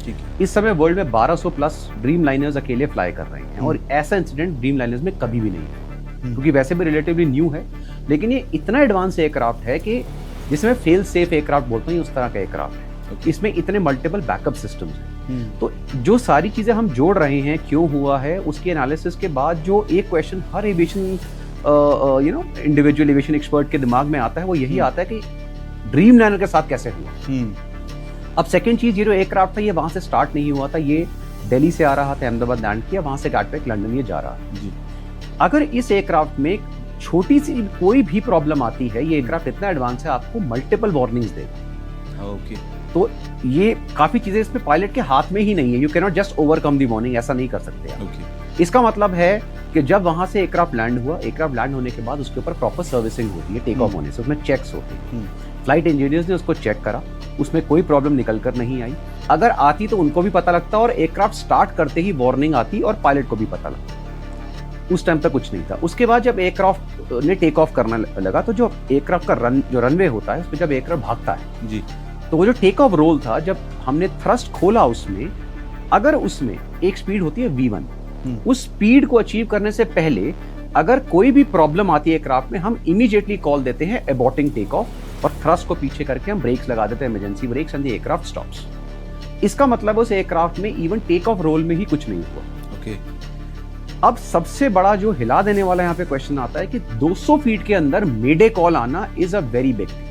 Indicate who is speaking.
Speaker 1: ठीक है।
Speaker 2: इस समय वर्ल्ड में 1200 प्लस ड्रीम लाइनर्स अकेले फ्लाई कर रहे हैं और ऐसा इंसिडेंट ड्रीम लाइनर्स में कभी भी नहीं है, क्योंकि वैसे भी रिलेटिवली न्यू है, लेकिन ये इतना एडवांस एयरक्राफ्ट है कि जिसमें फेल सेफ एयरक्राफ्ट बोलते हैं, उस तरह का एयरक्राफ्ट है। इसमें इतने मल्टीपल बैकअप सिस्टम्स हैं। तो जो सारी चीजें हम जोड़ रहे हैं, क्यों हुआ है, उसके एनालिसिस के बाद जो एक क्वेश्चन हर एविएशन इंडिविजुअल एविएशन एक्सपर्ट के दिमाग में आता है, वो यही आता है कि ड्रीम लाइनर के साथ कैसे हुआ। अब सेकंड चीज, ये जो एयरक्राफ्ट था ये वहां से स्टार्ट नहीं हुआ था, ये दिल्ली से आ रहा था, अहमदाबाद लैंड किया, वहां से गाटविक लंदन ये जा रहा है। अगर इस एयरक्राफ्ट में छोटी सी कोई भी प्रॉब्लम आती है, ये एयरक्राफ्ट इतना एडवांस है, आपको मल्टीपल वार्निंग्स देगा।
Speaker 1: ओके।
Speaker 2: तो ये काफी चीजें इसमें पायलट के हाथ में ही नहीं है, you can not just overcome the warning, ऐसा नहीं कर सकते आप।
Speaker 1: ओके।
Speaker 2: इसका मतलब है कि जब वहां से एयरक्राफ्ट लैंड हुआ, एयरक्राफ्ट लैंड होने के बाद उसके ऊपर प्रॉपर सर्विसिंग होती है, टेक ऑफ होने से उसमें चेक्स होते हैं। फ्लाइट इंजीनियर्स ने उसको चेक करा, उसमें कोई प्रॉब्लम निकल कर नहीं आई। अगर आती तो उनको भी पता लगता और एयरक्राफ्ट स्टार्ट करते ही वार्निंग आती और पायलट को भी पता लगता। उस टाइम तक कुछ नहीं था। उसके बाद जब एयरक्राफ्ट ने टेक ऑफ करना लगा, तो जो एयरक्राफ्ट का रनवे होता है, उसमें जब एयरक्राफ्ट भागता है
Speaker 1: जी,
Speaker 2: तो वो जो टेक ऑफ रोल था, जब हमने थ्रस्ट खोला उसमें, अगर उसमें एक स्पीड होती है V1, उस स्पीड को अचीव करने से पहले अगर कोई भी प्रॉब्लम आती है एयरक्राफ्ट में, हम इमीडिएटली कॉल देते हैं अबॉर्टिंग टेक ऑफ और थ्रस्ट को पीछे करके हम ब्रेक्स लगा देते हैं, emergency brakes, and the aircraft stops. इसका मतलब उस एयरक्राफ्ट में इवन टेक ऑफ रोल में ही कुछ नहीं हुआ।
Speaker 1: ओके।
Speaker 2: अब सबसे बड़ा जो हिला देने वाला यहाँ पे क्वेश्चन आता है कि 200 फीट के अंदर मेडे कॉल आना is a very big thing.